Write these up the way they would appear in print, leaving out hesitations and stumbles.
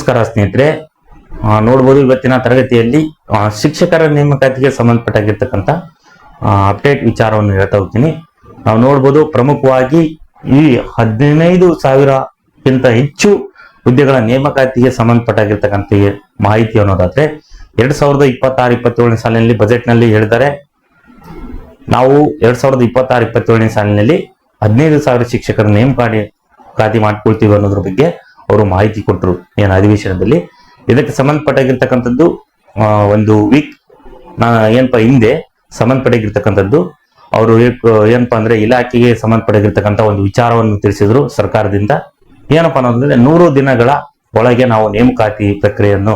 ನಮಸ್ಕಾರ ಸ್ನೇಹಿತರೆ. ನೋಡ್ಬೋದು ಇವತ್ತಿನ ತರಗತಿಯಲ್ಲಿ ಶಿಕ್ಷಕರ ನೇಮಕಾತಿಗೆ ಸಂಬಂಧಪಟ್ಟಾಗಿರ್ತಕ್ಕಂಥ ಅಪ್ಡೇಟ್ ವಿಚಾರವನ್ನು ಹೇಳ್ತಾ ಹೋಗ್ತೀನಿ. ನಾವು ನೋಡ್ಬೋದು ಪ್ರಮುಖವಾಗಿ ಈ 15,000ಕ್ಕಿಂತ ಹೆಚ್ಚು ಹುದ್ದೆಗಳ ನೇಮಕಾತಿಗೆ ಸಂಬಂಧಪಟ್ಟಾಗಿರ್ತಕ್ಕಂಥ ಮಾಹಿತಿ ಅನ್ನೋದಾದ್ರೆ 2026-27 ಸಾಲಿನಲ್ಲಿ ಬಜೆಟ್ ನಲ್ಲಿ ಹೇಳಿದ್ದಾರೆ. ನಾವು 2026-27 ಸಾಲಿನಲ್ಲಿ 15,000 ಶಿಕ್ಷಕರ ನೇಮಕಾತಿ ಮಾಡ್ಕೊಳ್ತೀವಿ ಅನ್ನೋದ್ರ ಬಗ್ಗೆ ಅವರು ಮಾಹಿತಿ ಕೊಟ್ಟರು ಏನು ಅಧಿವೇಶನದಲ್ಲಿ. ಇದಕ್ಕೆ ಸಂಬಂಧಪಟ್ಟಾಗಿರ್ತಕ್ಕಂಥದ್ದು ಒಂದು ವೀಕ್ ಏನಪ್ಪಾ ಹಿಂದೆ ಸಂಬಂಧಪಟ್ಟಾಗಿರ್ತಕ್ಕಂಥದ್ದು ಅವರು ಏನಪ್ಪಾ ಅಂದ್ರೆ ಇಲಾಖೆಗೆ ಸಂಬಂಧಪಟ್ಟಾಗಿರ್ತಕ್ಕಂಥ ಒಂದು ವಿಚಾರವನ್ನು ತಿಳಿಸಿದ್ರು ಸರ್ಕಾರದಿಂದ. ಏನಪ್ಪಾ ಅನ್ನೋದಂದ್ರೆ 100 ದಿನಗಳ ಒಳಗೆ ನಾವು ನೇಮಕಾತಿ ಪ್ರಕ್ರಿಯೆಯನ್ನು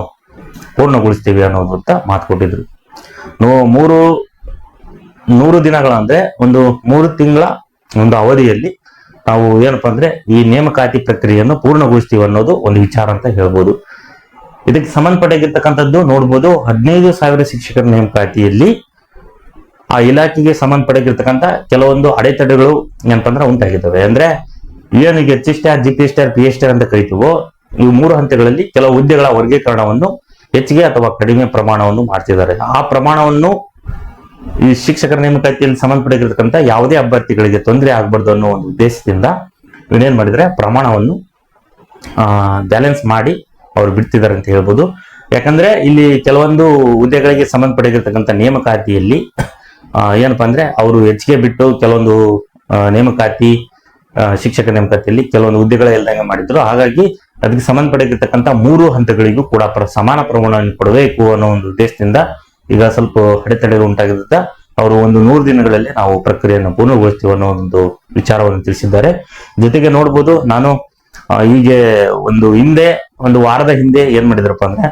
ಪೂರ್ಣಗೊಳಿಸ್ತೀವಿ ಅನ್ನೋದು ಅಂತ ಮಾತು ಕೊಟ್ಟಿದ್ರು. 100 ದಿನಗಳ ಅಂದ್ರೆ ಒಂದು 3 ತಿಂಗಳ ಒಂದು ಅವಧಿಯಲ್ಲಿ ನಾವು ಏನಪ್ಪಾ ಅಂದ್ರೆ ಈ ನೇಮಕಾತಿ ಪ್ರಕ್ರಿಯೆಯನ್ನು ಪೂರ್ಣಗೊಳಿಸ್ತೀವಿ ಅನ್ನೋದು ಒಂದು ವಿಚಾರ ಅಂತ ಹೇಳ್ಬೋದು. ಇದಕ್ಕೆ ಸಂಬಂಧಪಟ್ಟಾಗಿರ್ತಕ್ಕಂಥದ್ದು ನೋಡ್ಬೋದು 15,000 ಶಿಕ್ಷಕರ ನೇಮಕಾತಿಯಲ್ಲಿ ಆ ಇಲಾಖೆಗೆ ಸಂಬಂಧಪಟ್ಟಿರ್ತಕ್ಕಂಥ ಕೆಲವೊಂದು ಅಡೆತಡೆಗಳು ಏನಪ್ಪಂದ್ರೆ ಉಂಟಾಗಿದ್ದಾವೆ. ಅಂದ್ರೆ ಏನಿಗೆ H star, GP star, P star ಅಂತ ಕರಿತೀವೋ ಈ 3 ಹಂತಗಳಲ್ಲಿ ಕೆಲವು ಹುದ್ದೆಗಳ ವರ್ಗೀಕರಣವನ್ನು ಹೆಚ್ಚಿಗೆ ಅಥವಾ ಕಡಿಮೆ ಪ್ರಮಾಣವನ್ನು ಮಾಡ್ತಿದ್ದಾರೆ. ಆ ಪ್ರಮಾಣವನ್ನು ಈ ಶಿಕ್ಷಕರ ನೇಮಕಾತಿಯಲ್ಲಿ ಸಂಬಂಧಪಟ್ಟಿರ್ತಕ್ಕಂಥ ಯಾವುದೇ ಅಭ್ಯರ್ಥಿಗಳಿಗೆ ತೊಂದರೆ ಆಗಬಾರ್ದು ಅನ್ನೋ ಒಂದು ಉದ್ದೇಶದಿಂದ ಇವನೇನ್ ಮಾಡಿದ್ರೆ ಪ್ರಮಾಣವನ್ನು ಬ್ಯಾಲೆನ್ಸ್ ಮಾಡಿ ಅವ್ರು ಬಿಡ್ತಿದ್ದಾರೆ ಅಂತ ಹೇಳ್ಬೋದು. ಯಾಕಂದ್ರೆ ಇಲ್ಲಿ ಕೆಲವೊಂದು ಹುದ್ದೆಗಳಿಗೆ ಸಂಬಂಧಪಟ್ಟಿರ್ತಕ್ಕಂಥ ನೇಮಕಾತಿಯಲ್ಲಿ ಏನಪ್ಪಾ ಅಂದ್ರೆ ಅವರು ಹೆಚ್ಚಿಗೆ ಬಿಟ್ಟು ಕೆಲವೊಂದು ನೇಮಕಾತಿ ಶಿಕ್ಷಕ ನೇಮಕಾತಿಯಲ್ಲಿ ಕೆಲವೊಂದು ಹುದ್ದೆಗಳ ಇಲ್ದಂಗೆ ಮಾಡಿದ್ರು. ಹಾಗಾಗಿ ಅದಕ್ಕೆ ಸಂಬಂಧಪಟ್ಟಿರ್ತಕ್ಕಂಥ 3 ಹಂತಗಳಿಗೂ ಕೂಡ ಸಮಾನ ಪ್ರಮಾಣವನ್ನು ಕೊಡಬೇಕು ಅನ್ನೋ ಒಂದು ಉದ್ದೇಶದಿಂದ ಈಗ ಸ್ವಲ್ಪ ಅಡೆತಡೆಗಳು ಉಂಟಾಗಿದ್ದ ಅವರು ಒಂದು 100 ದಿನಗಳಲ್ಲಿ ನಾವು ಪ್ರಕ್ರಿಯೆಯನ್ನು ಪೂರ್ಣಗೊಳಿಸ್ತೀವಿ ಅನ್ನೋ ಒಂದು ವಿಚಾರವನ್ನು ತಿಳಿಸಿದ್ದಾರೆ. ಜೊತೆಗೆ ನೋಡ್ಬೋದು ನಾನು ಹೀಗೆ ಒಂದು ವಾರದ ಹಿಂದೆ ಏನ್ ಮಾಡಿದ್ರಪ್ಪ ಅಂದ್ರೆ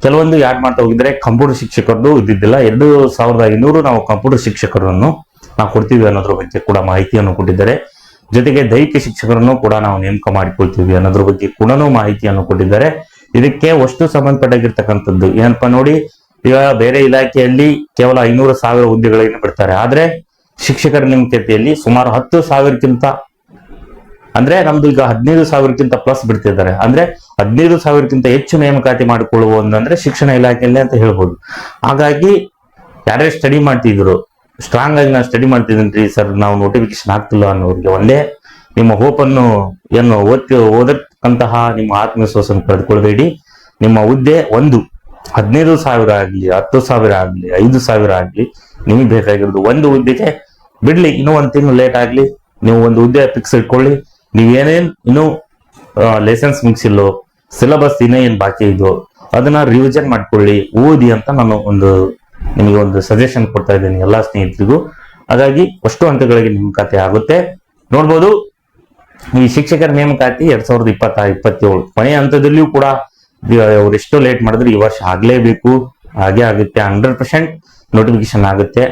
ಕೆಲವೊಂದು ಯಾಡ್ ಮಾಡ್ತಾ ಹೋಗಿದ್ರೆ ಕಂಪ್ಯೂಟರ್ ಶಿಕ್ಷಕರದ್ದು ಇದ್ದಿದ್ದಿಲ್ಲ. 2,500 ನಾವು ಕಂಪ್ಯೂಟರ್ ಶಿಕ್ಷಕರನ್ನು ನಾವು ಕೊಡ್ತೀವಿ ಅನ್ನೋದ್ರ ಬಗ್ಗೆ ಕೂಡ ಮಾಹಿತಿಯನ್ನು ಕೊಟ್ಟಿದ್ದಾರೆ. ಜೊತೆಗೆ ದೈಹಿಕ ಶಿಕ್ಷಕರನ್ನು ಕೂಡ ನಾವು ನೇಮಕ ಮಾಡಿಕೊಳ್ತೀವಿ ಅನ್ನೋದ್ರ ಬಗ್ಗೆ ಕೂಡ ಮಾಹಿತಿಯನ್ನು ಕೊಟ್ಟಿದ್ದಾರೆ. ಇದಕ್ಕೆ ಅಷ್ಟು ಸಂಬಂಧಪಟ್ಟಾಗಿರ್ತಕ್ಕಂಥದ್ದು ಏನಪ್ಪಾ ನೋಡಿ, ಈಗ ಬೇರೆ ಇಲಾಖೆಯಲ್ಲಿ ಕೇವಲ 500,000 ಹುದ್ದೆಗಳನ್ನು ಬಿಡ್ತಾರೆ. ಆದ್ರೆ ಶಿಕ್ಷಕರ ನೇಮಕಾತಿಯಲ್ಲಿ ಸುಮಾರು 10,000ಕ್ಕಿಂತ ಅಂದ್ರೆ ನಮ್ದು ಈಗ 15,000ಕ್ಕಿಂತ ಪ್ಲಸ್ ಬಿಡ್ತಿದ್ದಾರೆ. ಅಂದ್ರೆ 15,000ಕ್ಕಿಂತ ಹೆಚ್ಚು ನೇಮಕಾತಿ ಮಾಡಿಕೊಳ್ಳುವುದು ಅಂದ್ರೆ ಶಿಕ್ಷಣ ಇಲಾಖೆಯಲ್ಲಿ ಅಂತ ಹೇಳ್ಬೋದು. ಹಾಗಾಗಿ ಯಾರ್ಯಾರು ಸ್ಟಡಿ ಮಾಡ್ತಿದ್ರು ಸ್ಟ್ರಾಂಗ್ ಆಗಿ ನಾನು ಸ್ಟಡಿ ಮಾಡ್ತಿದ್ದೀನಿ ಸರ್, ನಾವು ನೋಟಿಫಿಕೇಶನ್ ಆಗ್ತಿಲ್ಲ ಅನ್ನೋರಿಗೆ ಒಂದೇ ನಿಮ್ಮ ಹೋಪ್ ಅನ್ನು ಏನು ಓದಕ್ಕಂತಹ ನಿಮ್ಮ ಆತ್ಮವಿಶ್ವಾಸವನ್ನು ಕಳೆದುಕೊಳ್ಬೇಡಿ. ನಿಮ್ಮ ಹುದ್ದೆ 15,000 ಆಗ್ಲಿ, 10,000 ಆಗ್ಲಿ, 5,000 ಆಗ್ಲಿ, ನಿಮಗೆ ಬೇಕಾಗಿರೋದು ಒಂದು ಹುದ್ದೆಗೆ ಬಿಡ್ಲಿ. ಇನ್ನೂ 1 ತಿಂಗಳು ಲೇಟ್ ಆಗ್ಲಿ, ನೀವು ಒಂದು ಹುದ್ದೆ ಫಿಕ್ಸ್ ಇಟ್ಕೊಳ್ಳಿ. ನೀವೇನೇನ್ ಇನ್ನು ಲೈಸೆನ್ಸ್ ಮುಗಿಸಿಲ್ಲೋ, ಸಿಲೆಬಸ್ ಇನ್ನೂ ಏನ್ ಬಾಕಿ ಇದೋ ಅದನ್ನ ರಿವಿಷನ್ ಮಾಡ್ಕೊಳ್ಳಿ, ಓದಿ ಅಂತ ನಾನು ನಿಮಗೆ ಒಂದು ಸಜೆಷನ್ ಕೊಡ್ತಾ ಇದ್ದೀನಿ ಎಲ್ಲಾ ಸ್ನೇಹಿತರಿಗೂ. ಹಾಗಾಗಿ ಅಷ್ಟು ಹಂತಗಳಿಗೆ ನೇಮಕಾತಿ ಆಗುತ್ತೆ. ನೋಡ್ಬೋದು ಈ ಶಿಕ್ಷಕರ ನೇಮಕಾತಿ 2026-27 ಕೊನೆಯ ಹಂತದಲ್ಲಿಯೂ ಕೂಡ ಅವರೆಷ್ಟು ಲೇಟ್ ಮಾಡಿದ್ರೆ ಈ ವರ್ಷ ಆಗ್ಲೇಬೇಕು. ಹಾಗೆ ಆಗುತ್ತೆ, 100% ನೋಟಿಫಿಕೇಶನ್ ಆಗುತ್ತೆ.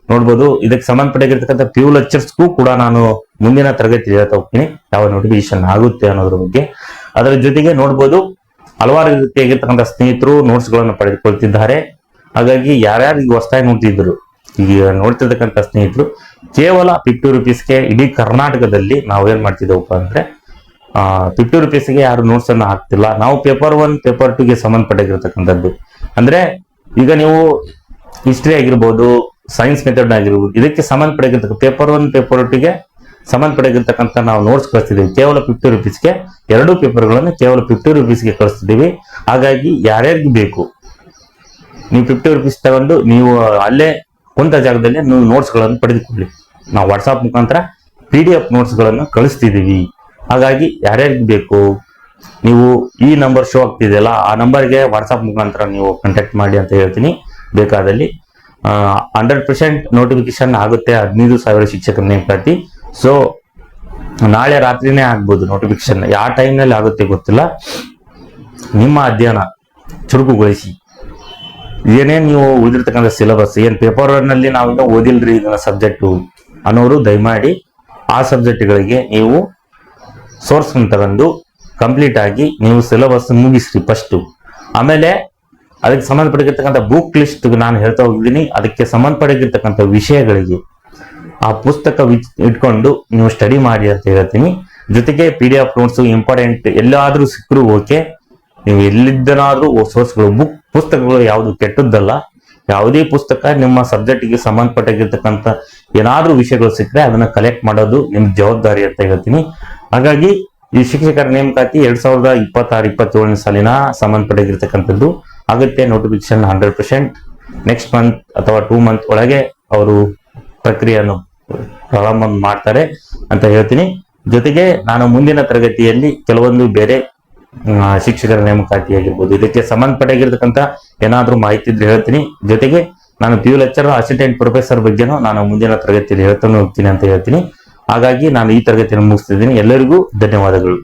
ನೋಡ್ಬೋದು ಇದಕ್ಕೆ ಸಂಬಂಧಪಟ್ಟಿರ್ತಕ್ಕಂಥ PU ಲೆಕ್ಚರ್ಸ್ಗೂ ಕೂಡ ನಾನು ಮುಂದಿನ ತರಗತಿ ಹೇಳ್ತಾ ಹೋಗ್ತೀನಿ ಯಾವ ನೋಟಿಫಿಕೇಶನ್ ಆಗುತ್ತೆ ಅನ್ನೋದ್ರ ಬಗ್ಗೆ. ಅದರ ಜೊತೆಗೆ ನೋಡ್ಬೋದು ಹಲವಾರು ರೀತಿಯಾಗಿರ್ತಕ್ಕಂಥ ಸ್ನೇಹಿತರು ನೋಟ್ಸ್ ಗಳನ್ನು ಪಡೆದುಕೊಳ್ತಿದ್ದಾರೆ. ಹಾಗಾಗಿ ಯಾರ್ಯಾರು ಈಗ ಹೊಸದಾಗಿ ನೋಡ್ತಿದ್ರು, ಈಗ ನೋಡ್ತಿರ್ತಕ್ಕಂಥ ಸ್ನೇಹಿತರು ಕೇವಲ 50 ರೂಪೀಸ್ಗೆ ಇಡೀ ಕರ್ನಾಟಕದಲ್ಲಿ ನಾವೇನ್ ಮಾಡ್ತಿದ್ದೇವಪ್ಪ ಅಂದ್ರೆ 50 ರೂಪೀಸ್ಗೆ ಯಾರು ನೋಟ್ಸ್ ಅನ್ನು ಹಾಕ್ತಿಲ್ಲ. ನಾವು ಪೇಪರ್ 1 ಪೇಪರ್ 2ಗೆ ಸಂಬಂಧಪಟ್ಟಿರ್ತಕ್ಕಂಥದ್ದು ಅಂದ್ರೆ ಈಗ ನೀವು ಹಿಸ್ಟ್ರಿ ಆಗಿರ್ಬೋದು, ಸೈನ್ಸ್ ಮೆಥಡ್ ಆಗಿರ್ಬೋದು, ಇದಕ್ಕೆ ಸಂಬಂಧಪಟ್ಟಿರ್ತಕ್ಕ ಪೇಪರ್ 1 ಪೇಪರ್ 2ಗೆ ಸಂಬಂಧಪಟ್ಟಿರ್ತಕ್ಕಂಥ ನಾವು ನೋಟ್ಸ್ ಕಳಿಸ್ತಿದ್ದೀವಿ ಕೇವಲ 50 ರೂಪೀಸ್ಗೆ. 2 ಪೇಪರ್ಗಳನ್ನು ಕೇವಲ 50 ರೂಪೀಸ್ಗೆ ಕಳಿಸ್ತಿದ್ದೀವಿ. ಹಾಗಾಗಿ ಯಾರ್ಯಾರಿಗೆ ಬೇಕು ನೀವು 50 ರೂಪೀಸ್ ತಗೊಂಡು ನೀವು ಅಲ್ಲೇ ಕುಂತ ಜಾಗದಲ್ಲಿ ನೀವು ನೋಟ್ಸ್ ಗಳನ್ನು ಪಡೆದುಕೊಳ್ಳಿ. ನಾವು ವಾಟ್ಸಾಪ್ ಮುಖಾಂತರ PDF ನೋಟ್ಸ್ ಗಳನ್ನು ಕಳಿಸ್ತಿದ್ದೀವಿ. ಹಾಗಾಗಿ ಯಾರ್ಯಾರಿಗೆ ಬೇಕು ನೀವು ಈ ನಂಬರ್ ಶೋ ಆಗ್ತಿದೆಯಲ್ಲ ಆ ನಂಬರ್ಗೆ ವಾಟ್ಸಾಪ್ ಮುಖಾಂತರ ನೀವು ಕಾಂಟ್ಯಾಕ್ಟ್ ಮಾಡಿ ಅಂತ ಹೇಳ್ತೀನಿ. ಬೇಕಾದಲ್ಲಿ 100% ನೋಟಿಫಿಕೇಶನ್ ಆಗುತ್ತೆ 15,000 ಶಿಕ್ಷಕರ ನೇಮಕಾತಿ. ಸೊ ನಾಳೆ ರಾತ್ರಿನೇ ಆಗ್ಬೋದು ನೋಟಿಫಿಕೇಶನ್, ಯಾವ ಟೈಮ್ ನಲ್ಲಿ ಆಗುತ್ತೆ ಗೊತ್ತಿಲ್ಲ. ನಿಮ್ಮ ಅಧ್ಯಯನ ಚುರುಕುಗೊಳಿಸಿ. ಏನೇನ್ ನೀವು ಉಳಿದಿರ್ತಕ್ಕಂಥ ಸಿಲೆಬಸ್ ಏನ್ ಪೇಪರ್ 1 ನಲ್ಲಿ ನಾವಿನ್ನೂ ಓದಿಲ್ರಿ ಇದನ್ನ ಸಬ್ಜೆಕ್ಟ್ ಅನ್ನೋರು ದಯಮಾಡಿ ಆ ಸಬ್ಜೆಕ್ಟ್ಗಳಿಗೆ ನೀವು ಸೋರ್ಸ್ ತಗೊಂಡು ಕಂಪ್ಲೀಟ್ ಆಗಿ ನೀವು ಸಿಲೆಬಸ್ ಮುಗಿಸ್ರಿ ಫಸ್ಟ್. ಆಮೇಲೆ ಅದಕ್ಕೆ ಸಂಬಂಧಪಟ್ಟಿರ್ತಕ್ಕಂಥ ಬುಕ್ ಲಿಸ್ಟ್ ನಾನು ಹೇಳ್ತಾ ಹೋಗಿದ್ದೀನಿ. ಅದಕ್ಕೆ ಸಂಬಂಧಪಟ್ಟಿರ್ತಕ್ಕಂಥ ವಿಷಯಗಳಿಗೆ ಆ ಪುಸ್ತಕ ಇಟ್ಕೊಂಡು ನೀವು ಸ್ಟಡಿ ಮಾಡಿ ಅಂತ ಹೇಳ್ತೀನಿ. ಜೊತೆಗೆ PDF ನೋಟ್ಸ್ ಇಂಪಾರ್ಟೆಂಟ್ ಎಲ್ಲಾದ್ರೂ ಸಿಕ್ಕರು ಓಕೆ, ನೀವು ಎಲ್ಲಿದ್ದನಾದ್ರೂ ಸೋರ್ಸ್ಗಳು ಪುಸ್ತಕಗಳು ಯಾವುದು ಕೆಟ್ಟದ್ದಲ್ಲ. ಯಾವುದೇ ಪುಸ್ತಕ ನಿಮ್ಮ ಸಬ್ಜೆಕ್ಟ್ಗೆ ಸಂಬಂಧಪಟ್ಟಾಗಿರ್ತಕ್ಕಂಥ ಏನಾದ್ರೂ ವಿಷಯಗಳು ಸಿಕ್ಕರೆ ಅದನ್ನ ಕಲೆಕ್ಟ್ ಮಾಡೋದು ನಿಮ್ ಜವಾಬ್ದಾರಿ ಅಂತ ಹೇಳ್ತೀನಿ. ಹಾಗಾಗಿ ಈ ಶಿಕ್ಷಕರ ನೇಮಕಾತಿ 2026-27 ಸಾಲಿನ ಸಂಬಂಧಪಟ್ಟಿರ್ತಕ್ಕಂಥದ್ದು ಅಗತ್ಯ ನೋಟಿಫಿಕೇಶನ್ 100% ನೆಕ್ಸ್ಟ್ ಮಂತ್ ಅಥವಾ 2 ಮಂತ್ ಒಳಗೆ ಅವರು ಪ್ರಕ್ರಿಯೆಯನ್ನು ಪ್ರಾರಂಭ ಮಾಡ್ತಾರೆ ಅಂತ ಹೇಳ್ತೀನಿ. ಜೊತೆಗೆ ನಾನು ಮುಂದಿನ ತರಗತಿಯಲ್ಲಿ ಕೆಲವೊಂದು ಬೇರೆ ಶಿಕ್ಷಕರ ನೇಮಕಾತಿ ಆಗಿರ್ಬೋದು ಇದಕ್ಕೆ ಸಂಬಂಧಪಟ್ಟಾಗಿರ್ತಕ್ಕಂಥ ಏನಾದ್ರೂ ಮಾಹಿತಿ ಇದ್ರೆ ಹೇಳ್ತೀನಿ. ಜೊತೆಗೆ ನಾನು PU ಲೆಕ್ಚರರ್ ಅಸಿಸ್ಟೆಂಟ್ ಪ್ರೊಫೆಸರ್ ಬಗ್ಗೆನೂ ನಾನು ಮುಂದಿನ ತರಗತಿಯಲ್ಲಿ ಹೇಳ್ತಾನೆ ಹೋಗ್ತೀನಿ ಅಂತ ಹೇಳ್ತೀನಿ. ಹಾಗಾಗಿ ನಾನು ಈ ತರಗತಿಯನ್ನು ಮುಗಿಸ್ತಿದ್ದೀನಿ. ಎಲ್ಲರಿಗೂ ಧನ್ಯವಾದಗಳು.